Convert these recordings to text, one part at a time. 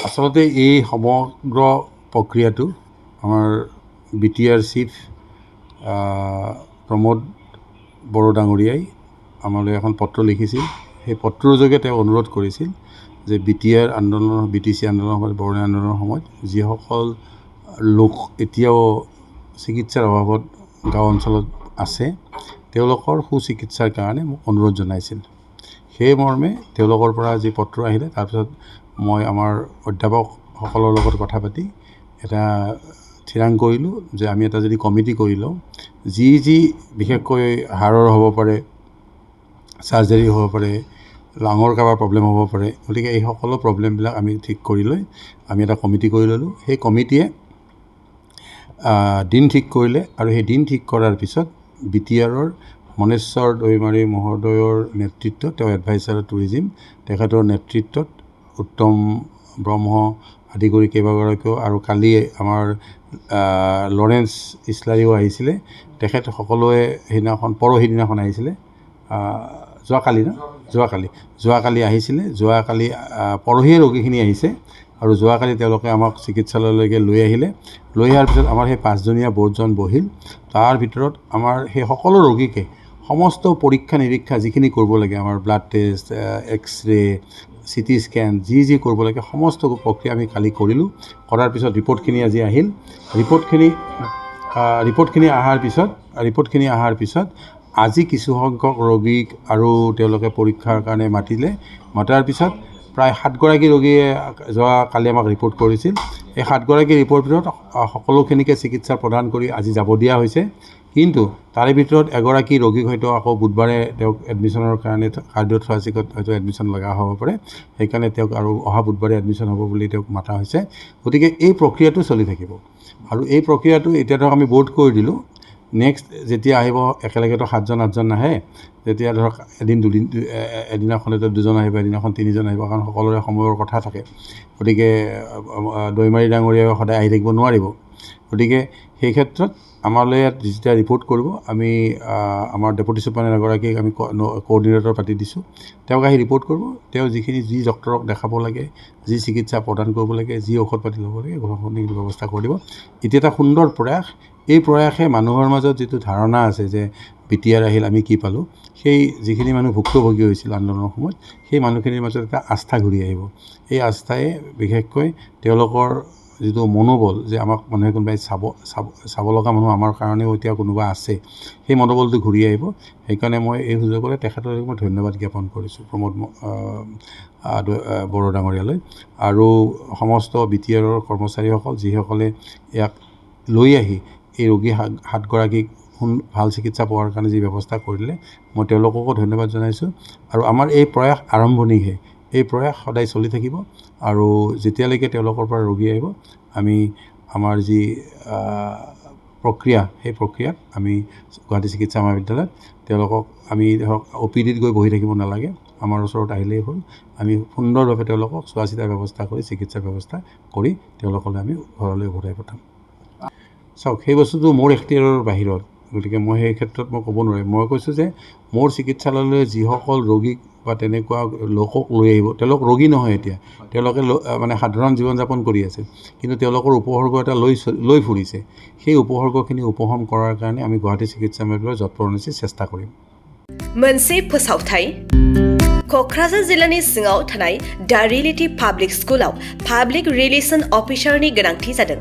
আচলতে এই সমগ্ৰ প্ৰক্ৰিয়াটো আমাৰ BTR চিফ প্ৰমোদ বড়ো ডাঙৰীয়াই আমালৈ এখন পত্ৰ লিখিছিল। সেই পত্ৰৰ যোগে তেওঁ অনুৰোধ কৰিছিল যে BTR আন্দোলনৰ BTC আন্দোলনৰ সময়ত বৰ'ন আন্দোলনৰ সময়ত যিসকল লোক এতিয়াও চিকিৎসাৰ অভাৱত গাঁও অঞ্চলত আছে তেওঁলোকৰ সুচিকিৎসাৰ কাৰণে মোক অনুৰোধ জনাইছিল। সেই মৰ্মে তেওঁলোকৰ পৰা যি পত্ৰ আহিলে তাৰপিছত মই আমাৰ অধ্যাপকসকলৰ লগত কথা পাতি এটা থিৰাং কৰিলোঁ যে আমি এটা যদি কমিটি কৰি লওঁ যি বিশেষকৈ হাড়ৰ হ'ব পাৰে, চাৰ্জাৰী হ'ব পাৰে, লাঙৰ কাৰোবাৰ প্ৰব্লেম হ'ব পাৰে, গতিকে এই সকলো প্ৰব্লেমবিলাক আমি ঠিক কৰি লৈ আমি এটা কমিটি কৰি ল'লোঁ। সেই কমিটিয়ে দিন ঠিক কৰিলে আৰু সেই দিন ঠিক কৰাৰ পিছত BTRৰ মনেশ্বৰ দৈমাৰী মহোদয়ৰ নেতৃত্বত তেওঁ এডভাইচাৰ টুৰিজিম তেখেতৰ নেতৃত্বত উত্তম ব্ৰহ্ম আদি কৰি কেইবাগৰাকীও আৰু কালি আমাৰ লৰেঞ্চ ইছলাৰীও আহিছিলে। তেখেত সকলোৱে সেইদিনাখন পৰহি দিনাখন আহিছিলে, যোৱাকালি আহিছিলে। যোৱাকালি পৰহিয়ে ৰোগীখিনি আহিছে আৰু যোৱাকালি তেওঁলোকে আমাক চিকিৎসালয়লৈকে লৈ আহিলে। লৈ অহাৰ পিছত আমাৰ সেই 5জনীয়া বৰ্ডজন বহিল। তাৰ ভিতৰত আমাৰ সেই সকলো ৰোগীকে সমস্ত পৰীক্ষা নিৰীক্ষা যিখিনি কৰিব লাগে, আমাৰ blood test, x-ray, CT scan যি কৰিব লাগে সমস্ত প্ৰক্ৰিয়া আমি কালি কৰিলোঁ। কৰাৰ পিছত ৰিপৰ্টখিনি আজি আহিল। ৰিপৰ্টখিনি অহাৰ পিছত আজি কিছুসংখ্যক ৰোগীক আৰু তেওঁলোকে পৰীক্ষাৰ কাৰণে মাতাৰ পিছত প্ৰায় 7গৰাকী ৰোগীয়ে যোৱাকালি আমাক ৰিপৰ্ট কৰিছিল। এই 7গৰাকী ৰিপৰ্টৰ ভিতৰত সকলোখিনিকে চিকিৎসা প্ৰদান কৰি আজি যাব দিয়া হৈছে। কিন্তু তাৰে ভিতৰত এগৰাকী ৰোগীক হয়তো আকৌ বুধবাৰে তেওঁক এডমিশ্যনৰ কাৰণে কাৰ্ডিঅ'থৰাচিকত হয়তো এডমিশ্যন লগা হ'ব পাৰে, সেইকাৰণে তেওঁক আৰু অহা বুধবাৰে এডমিশ্যন হ'ব বুলি তেওঁক মাতা হৈছে। গতিকে এই প্ৰক্ৰিয়াটো চলি থাকিব আৰু এই প্ৰক্ৰিয়াটো এতিয়া ধৰক আমি বৰ্ড কৰি দিলোঁ। নেক্সট যেতিয়া আহিব একেলগেতো 7জন-8জন নাহে, যেতিয়া ধৰক এদিনাখন 2জন আহিব, এদিনাখন 3জন আহিব, কাৰণ সকলোৰে সময়ৰ কথা থাকে। গতিকে দৈমাৰী ডাঙৰীয়াই সদায় আহি থাকিব নোৱাৰিব। গতিকে সেই ক্ষেত্ৰত আমালৈ ইয়াত যেতিয়া ৰিপৰ্ট কৰিব আমি আমাৰ ডেপুটি চুপাৰিনটেণ্ডেণ্ট এগৰাকীক আমি কোঅৰ্ডিনেটৰ পাতি দিছোঁ। তেওঁক আহি ৰিপৰ্ট কৰিব। তেওঁ যি ডক্টৰক দেখাব লাগে, যি চিকিৎসা প্ৰদান কৰিব লাগে, যি ঔষধ পাতি ল'ব লাগে সকলোখিনি ব্যৱস্থা কৰি দিব। এতিয়া এটা সুন্দৰ প্ৰয়াস। এই প্ৰয়াসে মানুহৰ মাজত যিটো ধাৰণা আছে যে BTR আহিল আমি কি পালোঁ, সেই যিখিনি মানুহ ভুক্তভোগী হৈছিল আন্দোলনৰ সময়ত সেই মানুহখিনিৰ মাজত এটা আস্থা ঘূৰি আহিব। এই আস্থাই বিশেষকৈ তেওঁলোকৰ যিটো মনোবল যে আমাক মানুহে কোনোবাই চাব লগা মানুহ আমাৰ কাৰণেও এতিয়া কোনোবা আছে, সেই মনোবলটো ঘূৰি আহিব। সেইকাৰণে মই এই সুযোগতে তেখেতলৈ মই ধন্যবাদ জ্ঞাপন কৰিছোঁ প্ৰমোদ বড়ো ডাঙৰীয়ালৈ আৰু সমস্ত BTRৰ কৰ্মচাৰীসকল যিসকলে ইয়াক লৈ আহি এই ৰোগী 7গৰাকীক ভাল চিকিৎসা পোৱাৰ কাৰণে যি ব্যৱস্থা কৰিলে মই তেওঁলোককো ধন্যবাদ জনাইছোঁ। আৰু আমাৰ এই প্ৰয়াস আৰম্ভণিহে, এই প্ৰয়াস সদায় চলি থাকিব আৰু যেতিয়ালৈকে তেওঁলোকৰ পৰা ৰোগী আহিব আমি আমাৰ যি প্ৰক্ৰিয়া সেই প্ৰক্ৰিয়াত আমি গুৱাহাটী চিকিৎসা মহাবিদ্যালয়ত তেওঁলোকক আমি ধৰক OPDত গৈ বহি থাকিব নালাগে, আমাৰ ওচৰত আহিলেই হ'ল। আমি সুন্দৰভাৱে তেওঁলোকক চোৱা চিতাৰ ব্যৱস্থা কৰি চিকিৎসাৰ ব্যৱস্থা কৰি তেওঁলোকলৈ আমি ঘৰলৈ উভতাই পঠাম। চাওক, সেই বস্তুটো মোৰ এখতিয়াৰৰ বাহিৰত, গতিকে মই সেই ক্ষেত্ৰত মই ক'ব নোৱাৰিম। মই কৈছোঁ যে মোৰ চিকিৎসালয়লৈ যিসকল ৰোগীক বা তেনেকুৱা লোকক লৈ আহিব, তেওঁলোক ৰোগী নহয়, এতিয়া তেওঁলোকে মানে সাধাৰণ জীৱন যাপন কৰি আছে, কিন্তু তেওঁলোকৰ উপসৰ্গ এটা লৈ ফুৰিছে। সেই উপসৰ্গখিনি উপশম কৰাৰ কাৰণে আমি গুৱাহাটী চিকিৎসা মহাবিদ্যালয়ৰ যৎপৰোনাস্তি চেষ্টা কৰিম। मोनसे फोसावथाय क'क्राझार जिल्लानि सिङाव थानाय दा रियेलिटी पाब्लिक स्कुलाव पाब्लिक रिलेशन अफिसारनि गोनांथि जादों।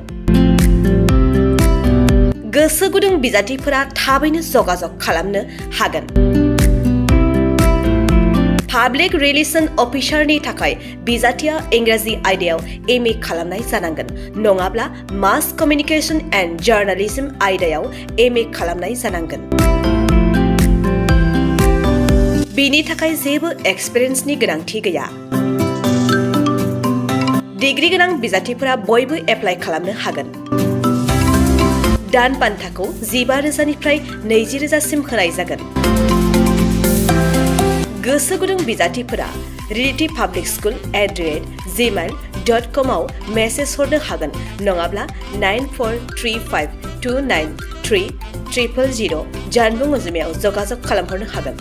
गोसो गुदुं बिजाथिफोरा थाबैनो जगाजग खालामनो हागोन। पाब्लिक रिलेशन अफिसारनि थाखाय बिजाथिया इंराजि आयदायाव MA खालामनाय जानांगोन, नङाब्ला मास कमिउनिकेशन एन्ड जार्नालिज्म आयदायाव MA खालामनाय जानांगोन। बिनि थाखाय जेबो एक्सपिरियेन्सनि गोनांथि गैया। डिग्री गोनां बिजाथिफोरा बयबो एप्लाइ खालामनो हागोन। दान बान्थाखौ 15,000निफ्राय 20,000सिम होनाय जागोन। गोसो गुदुं बिजाथिफोरा रियेलिटी पाब्लिक स्कुल @gmail.com आव मेसेज हरनो हागोन, नङाब्ला 9435293000 जानबुं अनजिमायाव जगाजग खालामहरनो हागोन।